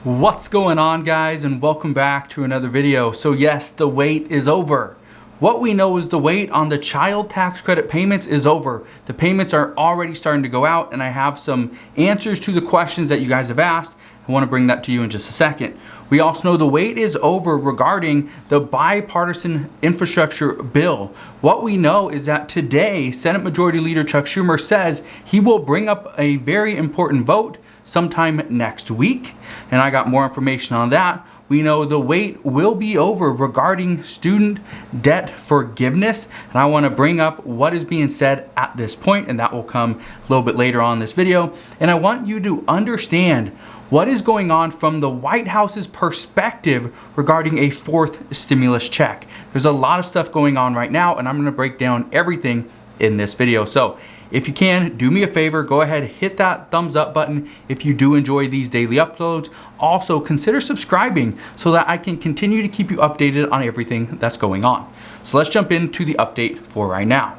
What's going on, guys, and welcome back to another video. So yes, the wait is over. What we know is the wait on the child tax credit payments is over. The payments are already starting to go out, and I have some answers to the questions that you guys have asked. I want to bring that to you in just a second. We also know the wait is over regarding the bipartisan infrastructure bill. What we know is that today, Senate Majority Leader Chuck Schumer says he will bring up a very important vote sometime next week, and I got more information on that. We know the wait will be over regarding student debt forgiveness, and I want to bring up what is being said at this point, and that will come a little bit later on in this video. And I want you to understand what is going on from the White House's perspective regarding a fourth stimulus check. There's a lot of stuff going on right now, and I'm going to break down everything in this video. So if you can, do me a favor, go ahead, hit that thumbs up button if you do enjoy these daily uploads. Also, consider subscribing so that I can continue to keep you updated on everything that's going on. So let's jump into the update for right now.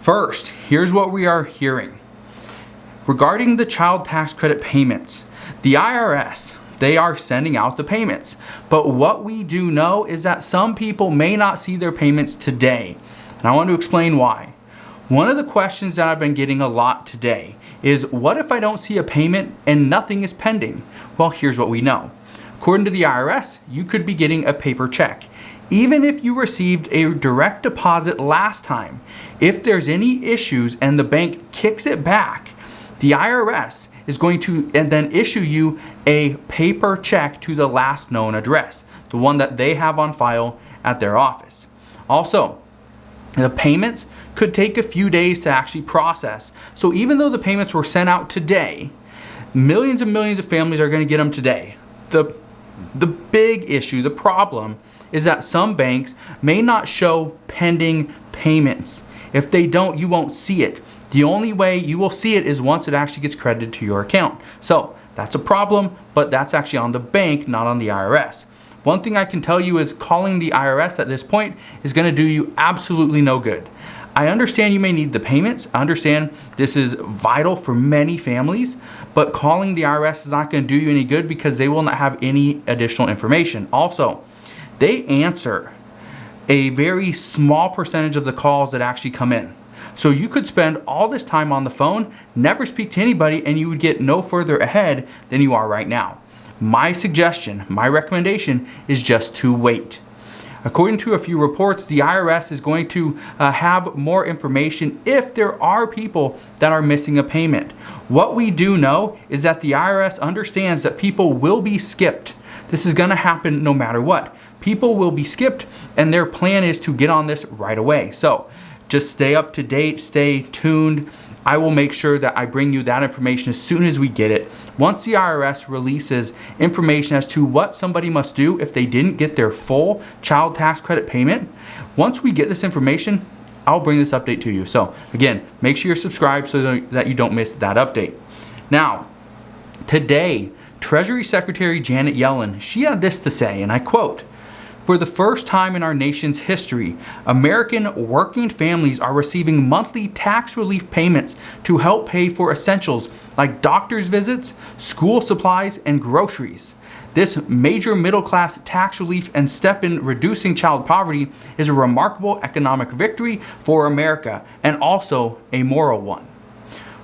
First, here's what we are hearing. Regarding the child tax credit payments, the IRS, they are sending out the payments. But what we do know is that some people may not see their payments today. And I want to explain why. One of the questions that I've been getting a lot today is, what if I don't see a payment and nothing is pending? Well, here's what we know. According to the IRS, you could be getting a paper check. Even if you received a direct deposit last time, if there's any issues and the bank kicks it back, the IRS is going to then issue you a paper check to the last known address, the one that they have on file at their office. Also, the payments could take a few days to actually process. So even though the payments were sent out today, millions and millions of families are going to get them today. The big issue, the problem, is that some banks may not show pending payments. If they don't, you won't see it. The only way you will see it is once it actually gets credited to your account. So that's a problem, but that's actually on the bank, not on the IRS. One thing I can tell you is calling the IRS at this point is going to do you absolutely no good. I understand you may need the payments. I understand this is vital for many families, but calling the IRS is not going to do you any good because they will not have any additional information. Also, they answer a very small percentage of the calls that actually come in. So you could spend all this time on the phone, never speak to anybody, and you would get no further ahead than you are right now. My suggestion, my recommendation is just to wait. According to a few reports, the IRS is going to have more information if there are people that are missing a payment. What we do know is that the IRS understands that people will be skipped. This is going to happen no matter what. People will be skipped, and their plan is to get on this right away. So just stay up to date, stay tuned. I will make sure that I bring you that information as soon as we get it. Once the IRS releases information as to what somebody must do if they didn't get their full child tax credit payment, once we get this information, I'll bring this update to you. So again, make sure you're subscribed so that you don't miss that update. Now, today, Treasury Secretary Janet Yellen, she had this to say, and I quote, "For the first time in our nation's history, American working families are receiving monthly tax relief payments to help pay for essentials like doctor's visits, school supplies, and groceries. This major middle-class tax relief and step in reducing child poverty is a remarkable economic victory for America and also a moral one."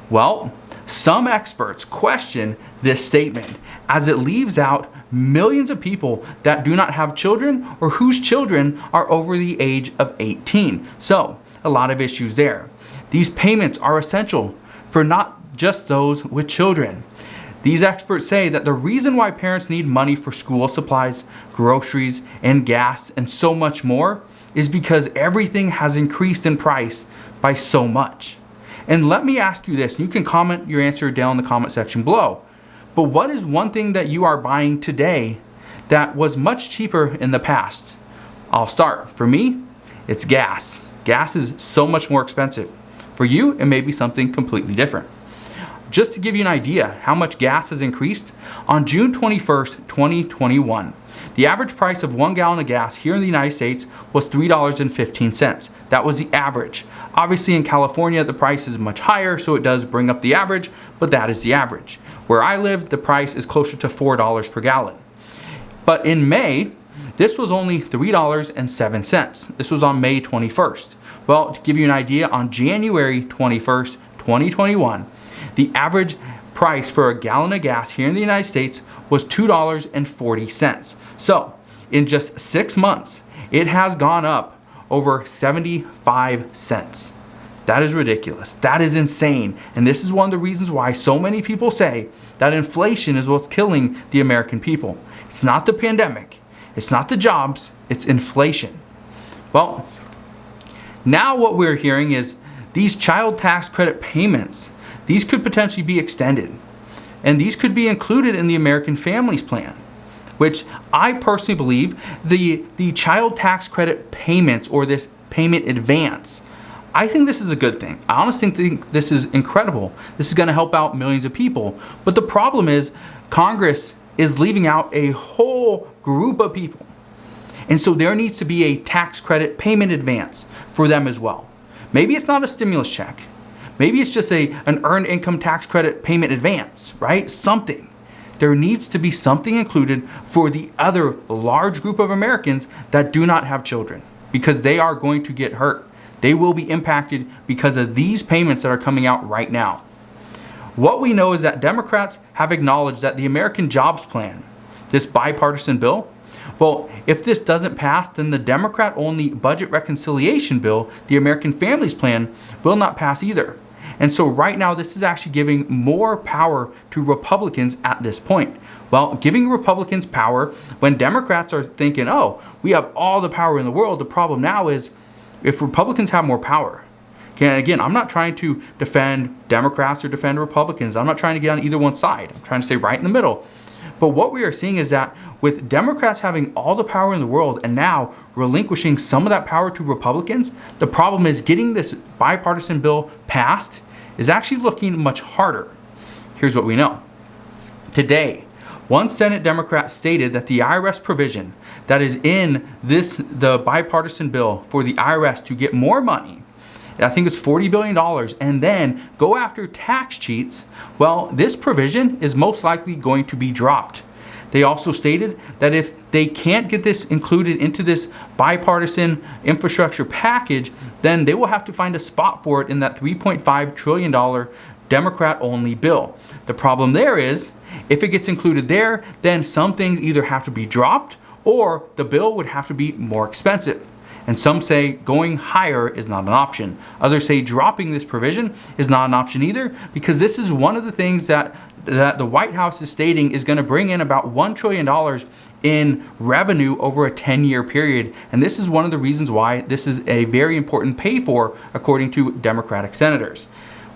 Well, some experts question this statement as it leaves out millions of people that do not have children or whose children are over the age of 18. So, a lot of issues there. These payments are essential for not just those with children. These experts say that the reason why parents need money for school supplies, groceries, and gas, and so much more is because everything has increased in price by so much. And let me ask you this, and you can comment your answer down in the comment section below. But what is one thing that you are buying today that was much cheaper in the past? I'll start. For me, it's gas. Gas is so much more expensive. For you, it may be something completely different. Just to give you an idea how much gas has increased, on June 21st, 2021, the average price of 1 gallon of gas here in the United States was $3.15. That was the average. Obviously in California, the price is much higher, so it does bring up the average, but that is the average. Where I live, the price is closer to $4 per gallon. But in May, this was only $3.07. This was on May 21st. Well, to give you an idea, on January 21st, 2021, the average price for a gallon of gas here in the United States was $2.40. So, in just 6 months, it has gone up over 75 cents. That is ridiculous. That is insane. And this is one of the reasons why so many people say that inflation is what's killing the American people. It's not the pandemic. It's not the jobs. It's inflation. Well, now what we're hearing is these child tax credit payments, these could potentially be extended. And these could be included in the American Families Plan, which I personally believe the child tax credit payments, or this payment advance, I think this is a good thing. I honestly think this is incredible. This is going to help out millions of people. But the problem is Congress is leaving out a whole group of people. And so there needs to be a tax credit payment advance for them as well. Maybe it's not a stimulus check. Maybe it's just an earned income tax credit payment advance, right? Something. There needs to be something included for the other large group of Americans that do not have children, because they are going to get hurt. They will be impacted because of these payments that are coming out right now. What we know is that Democrats have acknowledged that the American Jobs Plan, this bipartisan bill, well, if this doesn't pass, then the Democrat-only budget reconciliation bill, the American Families Plan, will not pass either. And so right now, this is actually giving more power to Republicans at this point. Well, giving Republicans power when Democrats are thinking, oh, we have all the power in the world. The problem now is if Republicans have more power. Okay, again, I'm not trying to defend Democrats or defend Republicans. I'm not trying to get on either one side. I'm trying to stay right in the middle. But what we are seeing is that with Democrats having all the power in the world and now relinquishing some of that power to Republicans, the problem is getting this bipartisan bill passed is actually looking much harder. Here's what we know. Today, one Senate Democrat stated that the IRS provision that is in the bipartisan bill for the IRS to get more money, I think it's $40 billion, and then go after tax cheats, well, this provision is most likely going to be dropped. They also stated that if they can't get this included into this bipartisan infrastructure package, then they will have to find a spot for it in that $3.5 trillion Democrat-only bill. The problem there is, if it gets included there, then some things either have to be dropped or the bill would have to be more expensive. And some say going higher is not an option. Others say dropping this provision is not an option either, because this is one of the things that the White House is stating is going to bring in about $1 trillion in revenue over a 10-year period. And this is one of the reasons why this is a very important pay for, according to Democratic senators.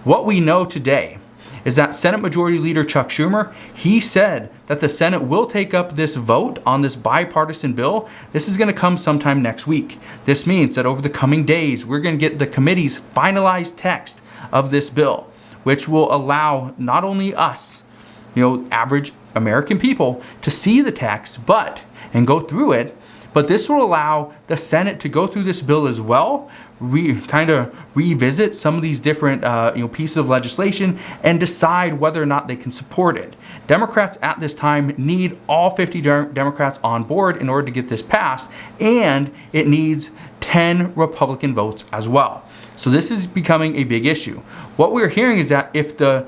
What we know today is that Senate Majority Leader Chuck Schumer, he said that the Senate will take up this vote on this bipartisan bill. This is going to come sometime next week. This means that over the coming days, we're going to get the committee's finalized text of this bill, which will allow not only us, average American people, to see the text and go through it, but this will allow the Senate to go through this bill as well, revisit some of these different pieces of legislation and decide whether or not they can support it. Democrats at this time need all 50 Democrats on board in order to get this passed, and it needs 10 Republican votes as well. So this is becoming a big issue. What we're hearing is that if this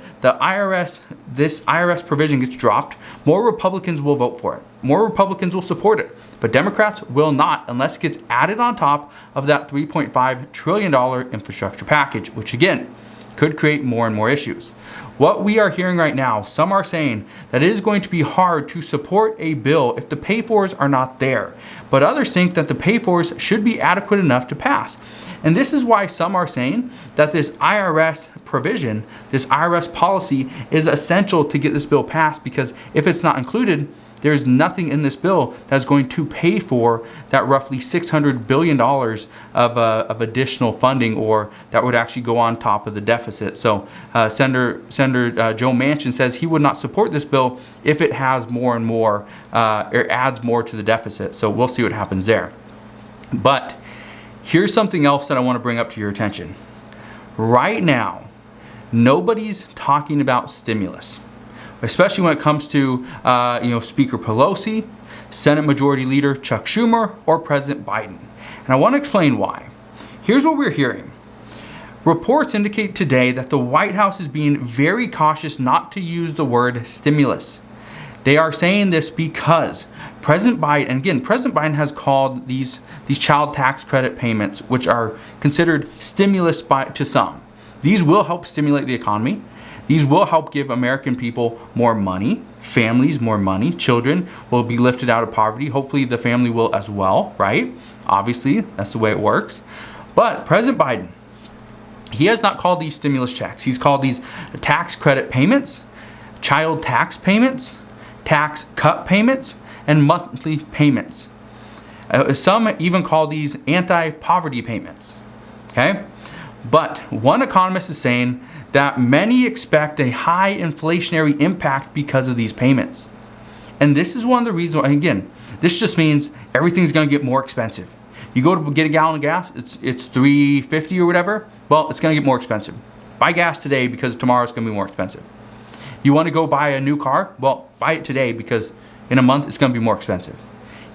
IRS provision gets dropped, more Republicans will vote for it. More Republicans will support it. But Democrats will not unless it gets added on top of that $3.5 trillion infrastructure package, which again, could create more and more issues. What we are hearing right now, some are saying that it is going to be hard to support a bill if the pay-fors are not there. But others think that the pay-fors should be adequate enough to pass. And this is why some are saying that this IRS provision, this IRS policy, is essential to get this bill passed, because if it's not included, there's nothing in this bill that's going to pay for that roughly $600 billion of additional funding, or that would actually go on top of the deficit. So Senator Joe Manchin says he would not support this bill if it has more and more, or adds more to the deficit. So we'll see what happens there. But here's something else that I want to bring up to your attention. Right now, nobody's talking about stimulus, especially when it comes to Speaker Pelosi, Senate Majority Leader Chuck Schumer, or President Biden. And I want to explain why. Here's what we're hearing. Reports indicate today that the White House is being very cautious not to use the word stimulus. They are saying this because President Biden, and again, President Biden has called these child tax credit payments, which are considered stimulus to some. These will help stimulate the economy. These will help give American people more money, families more money, children will be lifted out of poverty. Hopefully the family will as well, right? Obviously, that's the way it works. But President Biden, he has not called these stimulus checks. He's called these tax credit payments, child tax payments, tax cut payments, and monthly payments. Some even call these anti-poverty payments, okay? But one economist is saying that many expect a high inflationary impact because of these payments. And this is one of the reasons, and again, this just means everything's gonna get more expensive. You go to get a gallon of gas, it's $3.50 or whatever, well, it's gonna get more expensive. Buy gas today because tomorrow it's gonna be more expensive. You want to go buy a new car? Well, buy it today because in a month it's going to be more expensive.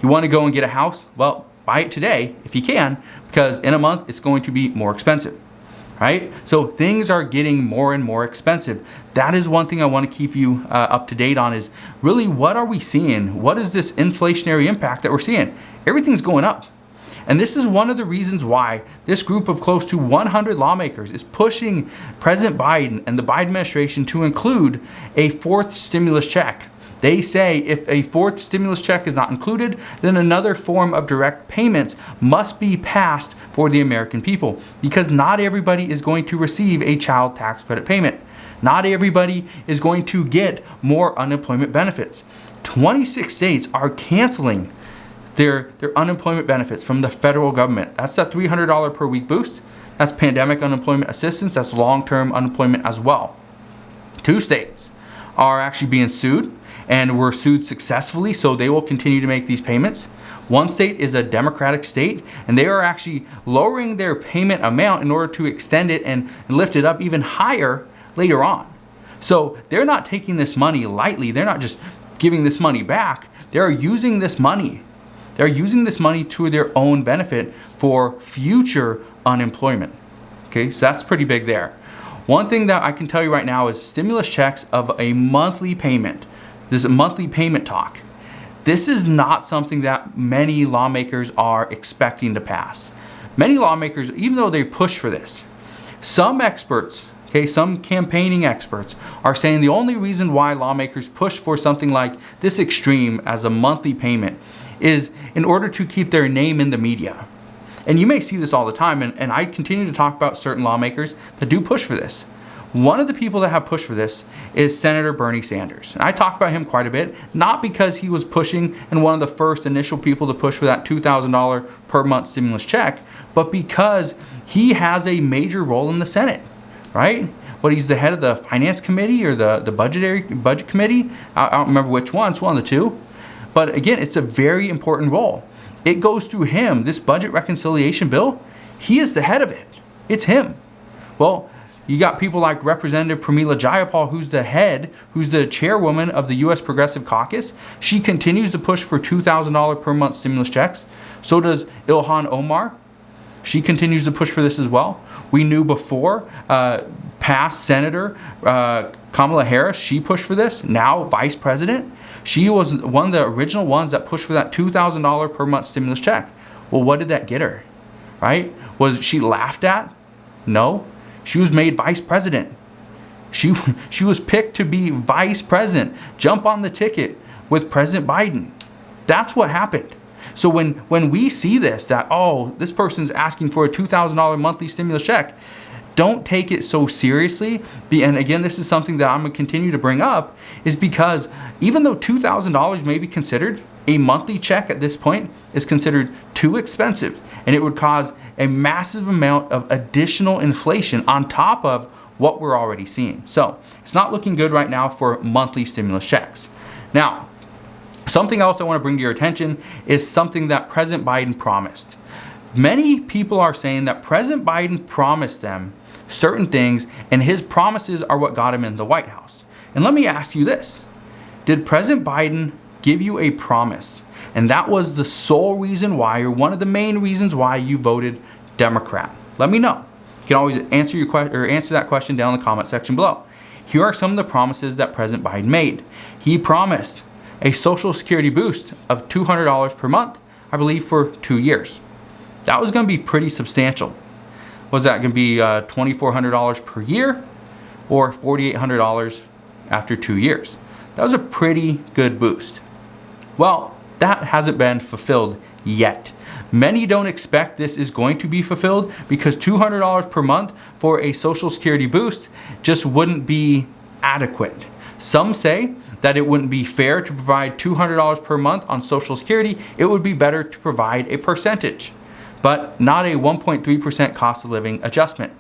You want to go and get a house? Well, buy it today if you can, because in a month it's going to be more expensive, right? So things are getting more and more expensive. That is one thing I want to keep you up to date on, is really what are we seeing? What is this inflationary impact that we're seeing? Everything's going up. And this is one of the reasons why this group of close to 100 lawmakers is pushing President Biden and the Biden administration to include a fourth stimulus check. They say if a fourth stimulus check is not included, then another form of direct payments must be passed for the American people, because not everybody is going to receive a child tax credit payment. Not everybody is going to get more unemployment benefits. 26 states are canceling their unemployment benefits from the federal government. That's that $300 per week boost. That's pandemic unemployment assistance. That's long-term unemployment as well. 2 states are actually being sued, and were sued successfully, so they will continue to make these payments. 1 state is a Democratic state, and they are actually lowering their payment amount in order to extend it and lift it up even higher later on. So they're not taking this money lightly. They're not just giving this money back. They're using this money. They're using this money to their own benefit for future unemployment. Okay, so that's pretty big there. One thing that I can tell you right now is stimulus checks of a monthly payment. This monthly payment talk. This is not something that many lawmakers are expecting to pass. Many lawmakers, even though they push for this, some experts, okay, some campaigning experts are saying the only reason why lawmakers push for something like this extreme as a monthly payment is in order to keep their name in the media. And you may see this all the time, and I continue to talk about certain lawmakers that do push for this. One of the people that have pushed for this is Senator Bernie Sanders. And I talk about him quite a bit, not because he was pushing and one of the first initial people to push for that $2,000 per month stimulus check, but because he has a major role in the Senate, right? But he's the head of the Finance Committee or the Budget Committee. I don't remember which one. It's one of the two. But again, it's a very important role. It goes through him. This budget reconciliation bill, he is the head of it. It's him. Well, you got people like Representative Pramila Jayapal, who's the head, who's the chairwoman of the U.S. Progressive Caucus. She continues to push for $2,000 per month stimulus checks. So does Ilhan Omar. She continues to push for this as well. We knew before, past Senator Kamala Harris, she pushed for this. Now Vice President. She was one of the original ones that pushed for that $2,000 per month stimulus check. Well, what did that get her? Right? Was she laughed at? No. She was made vice president. She was picked to be vice president, jump on the ticket with President Biden. That's what happened. So when we see this, that, oh, this person's asking for a $2,000 monthly stimulus check, don't take it so seriously. And again, this is something that I'm going to continue to bring up, is because even though $2,000 may be considered, a monthly check at this point is considered too expensive, and it would cause a massive amount of additional inflation on top of what we're already seeing. So it's not looking good right now for monthly stimulus checks. Now, something else I want to bring to your attention is something that President Biden promised. Many people are saying that President Biden promised them certain things, and his promises are what got him in the White House. And let me ask you this. Did President Biden give you a promise, and that was the sole reason why, or one of the main reasons why, you voted Democrat? Let me know. You can always answer that question down in the comment section below. Here are some of the promises that President Biden made. He promised a Social Security boost of $200 per month, I believe, for 2 years. That was going to be pretty substantial. Was that going to be $2,400 per year or $4,800 after 2 years? That was a pretty good boost. Well, that hasn't been fulfilled yet. Many don't expect this is going to be fulfilled because $200 per month for a Social Security boost just wouldn't be adequate. Some say that it wouldn't be fair to provide $200 per month on Social Security. It would be better to provide a percentage, but not a 1.3% cost of living adjustment.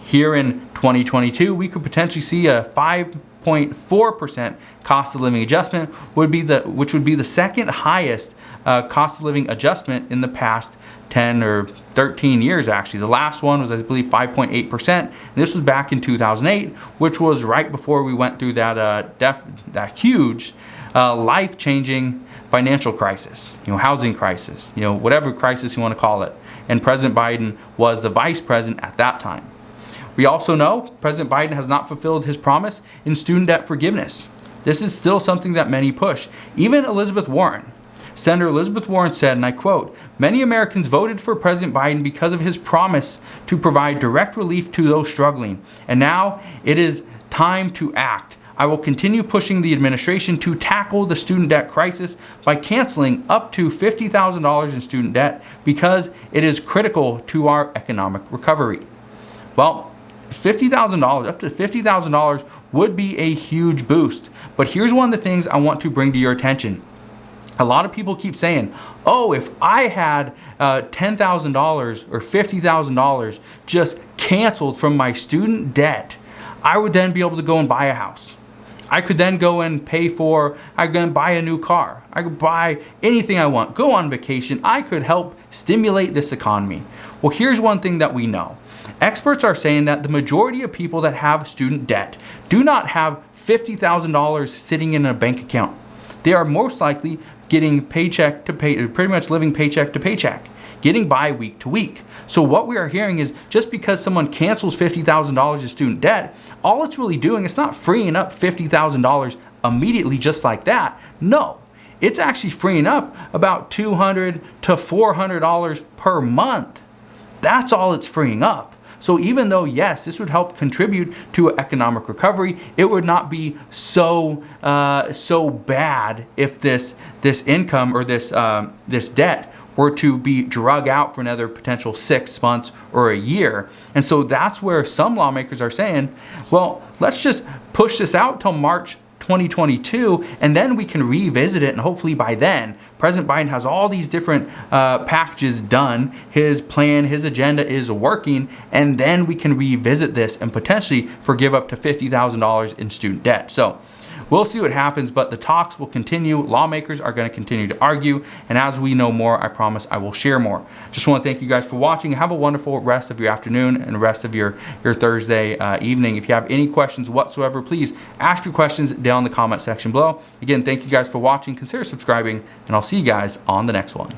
Here in 2022, we could potentially see a 5.4% cost of living adjustment, which would be the second highest cost of living adjustment in the past 10 or 13 years, actually. The last one was, I believe, 5.8%. And this was back in 2008, which was right before we went through that huge, life-changing financial crisis, housing crisis, whatever crisis you want to call it. And President Biden was the vice president at that time. We also know President Biden has not fulfilled his promise in student debt forgiveness. This is still something that many push. Even Elizabeth Warren, Senator Elizabeth Warren said, and I quote, "Many Americans voted for President Biden because of his promise to provide direct relief to those struggling. And now it is time to act. I will continue pushing the administration to tackle the student debt crisis by canceling up to $50,000 in student debt because it is critical to our economic recovery." Well, $50,000, up to $50,000 would be a huge boost. But here's one of the things I want to bring to your attention. A lot of people keep saying, oh, if I had $10,000 or $50,000 just canceled from my student debt, I would then be able to go and buy a house. I could then go and I could buy a new car. I could buy anything I want, go on vacation. I could help stimulate this economy. Well, here's one thing that we know. Experts are saying that the majority of people that have student debt do not have $50,000 sitting in a bank account. They are most likely getting paycheck to pay, pretty much living paycheck to paycheck, getting by week to week. So what we are hearing is just because someone cancels $50,000 in student debt, all it's really doing is not freeing up $50,000 immediately just like that. No, it's actually freeing up about $200 to $400 per month. That's all it's freeing up. So even though, yes, this would help contribute to economic recovery, it would not be so bad if this income or this debt were to be drug out for another potential 6 months or a year. And so that's where some lawmakers are saying, well, let's just push this out till March 2022, and then we can revisit it, and hopefully by then, President Biden has all these different packages done, his plan, his agenda is working, and then we can revisit this and potentially forgive up to $50,000 in student debt. So we'll see what happens, but the talks will continue. Lawmakers are going to continue to argue, and as we know more, I promise I will share more. Just want to thank you guys for watching. Have a wonderful rest of your afternoon and the rest of your Thursday evening. If you have any questions whatsoever, please ask your questions down in the comment section below. Again, thank you guys for watching. Consider subscribing, and I'll see you guys on the next one.